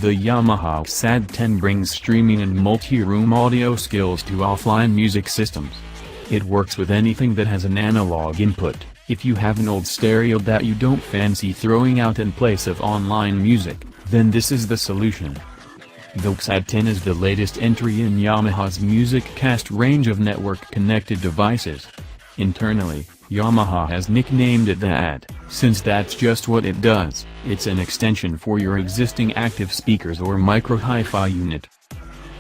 The Yamaha WXAD-10 brings streaming and multi-room audio skills to offline music systems. It works with anything that has an analog input. If you have an old stereo that you don't fancy throwing out in place of online music, then this is the solution. The WXAD-10 is the latest entry in Yamaha's MusicCast range of network-connected devices. Internally, Yamaha has nicknamed it the AD, since that's just what it does. It's an extension for your existing active speakers or micro hi-fi unit.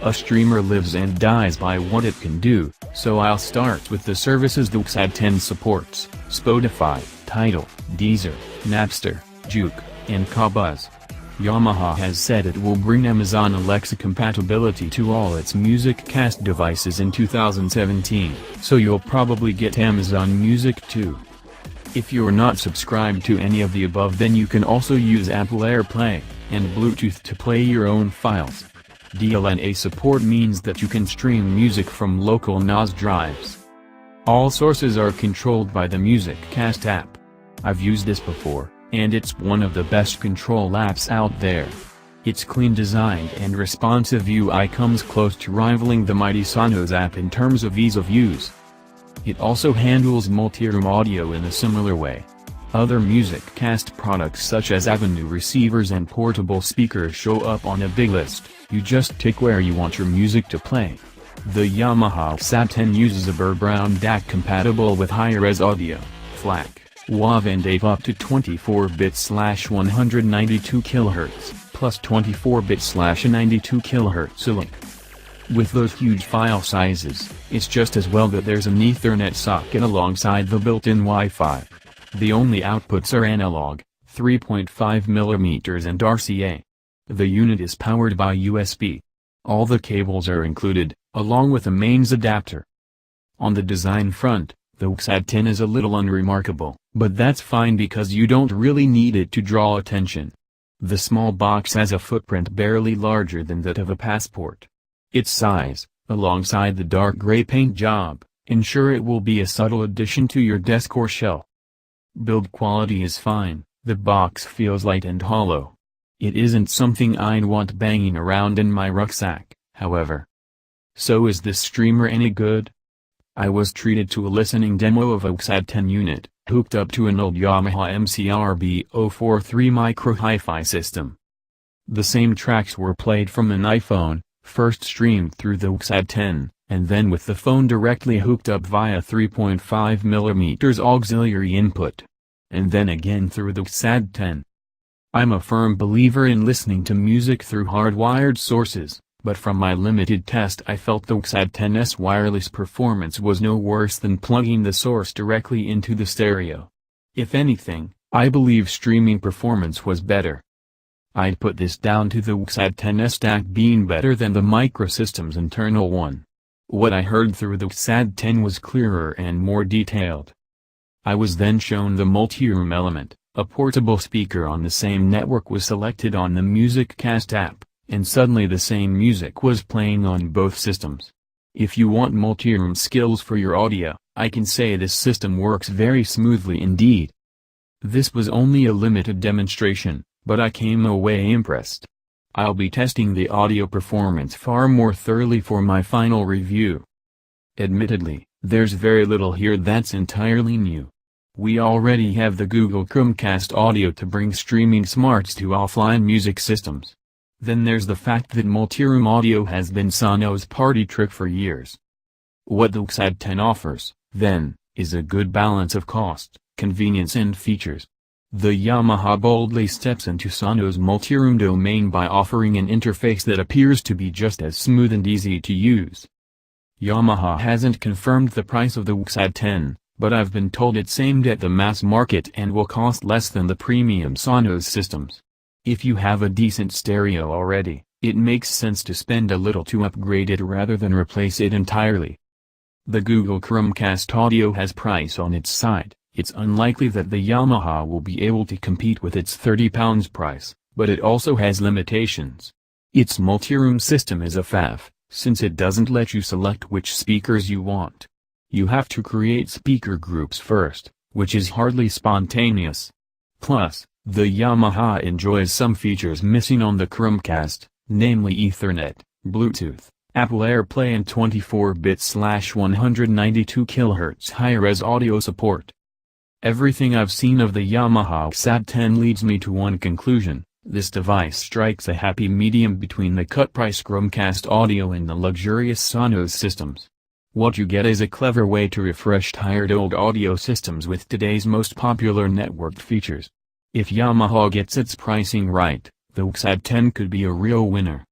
A streamer lives and dies by what it can do, so I'll start with the services the WXAD-10 supports: Spotify, Tidal, Deezer, Napster, Juke, and Qobuz. Yamaha has said it will bring Amazon Alexa compatibility to all its MusicCast devices in 2017, so you'll probably get Amazon Music too. If you're not subscribed to any of the above, then you can also use Apple AirPlay and Bluetooth to play your own files. DLNA support means that you can stream music from local NAS drives. All sources are controlled by the MusicCast app. I've used this before, and it's one of the best control apps out there. Its clean design and responsive UI comes close to rivaling the mighty Sonos app in terms of ease of use. It also handles multi-room audio in a similar way. Other MusicCast products such as Awww receivers and portable speakers show up on a big list. You just tick where you want your music to play. The Yamaha WXAD-10 uses a Burr Brown DAC compatible with high-res audio, FLAC, WAV and AV up to 24-bit/192 kHz, plus 24-bit/92 kHz link. With those huge file sizes, it's just as well that there's an Ethernet socket alongside the built-in Wi-Fi. The only outputs are analog, 3.5mm and RCA. The unit is powered by USB. All the cables are included, along with a mains adapter. On the design front, the WXAD-10 is a little unremarkable, but that's fine because you don't really need it to draw attention. The small box has a footprint barely larger than that of a Passport. Its size, alongside the dark gray paint job, ensure it will be a subtle addition to your desk or shelf. Build quality is fine. The box feels light and hollow. It isn't something I'd want banging around in my rucksack, however. So is this streamer any good? I was treated to a listening demo of a WXAD-10 unit, hooked up to an old Yamaha MCRB-043 micro hi-fi system. The same tracks were played from an iPhone, first streamed through the WXAD-10, and then with the phone directly hooked up via 3.5mm auxiliary input. And then again through the WXAD-10. I'm a firm believer in listening to music through hardwired sources, but from my limited test I felt the WXAD-10's wireless performance was no worse than plugging the source directly into the stereo. If anything, I believe streaming performance was better. I'd put this down to the WXAD-10's stack being better than the microsystem's internal one. What I heard through the WXAD-10 was clearer and more detailed. I was then shown the multi-room element. A portable speaker on the same network was selected on the MusicCast app, and suddenly the same music was playing on both systems. If you want multi-room skills for your audio, I can say this system works very smoothly indeed. This was only a limited demonstration, but I came away impressed. I'll be testing the audio performance far more thoroughly for my final review. Admittedly, there's very little here that's entirely new. We already have the Google Chromecast audio to bring streaming smarts to offline music systems. Then there's the fact that multi-room audio has been Sonos' party trick for years. What the WXAD-10 offers, then, is a good balance of cost, convenience and features. The Yamaha boldly steps into Sonos' multi-room domain by offering an interface that appears to be just as smooth and easy to use. Yamaha hasn't confirmed the price of the WXAD-10, but I've been told it's aimed at the mass market and will cost less than the premium Sonos systems. If you have a decent stereo already, it makes sense to spend a little to upgrade it rather than replace it entirely. The Google Chromecast audio has price on its side. It's unlikely that the Yamaha will be able to compete with its £30 price, but it also has limitations. Its multi-room system is a faff, since it doesn't let you select which speakers you want. You have to create speaker groups first, which is hardly spontaneous. Plus, The Yamaha enjoys some features missing on the Chromecast, namely Ethernet, Bluetooth, Apple AirPlay and 24-bit/192 kHz high-res audio support. Everything I've seen of the Yamaha WXAD-10 leads me to one conclusion: this device strikes a happy medium between the cut-price Chromecast audio and the luxurious Sonos systems. What you get is a clever way to refresh tired old audio systems with today's most popular networked features. If Yamaha gets its pricing right, the WXAD-10 could be a real winner.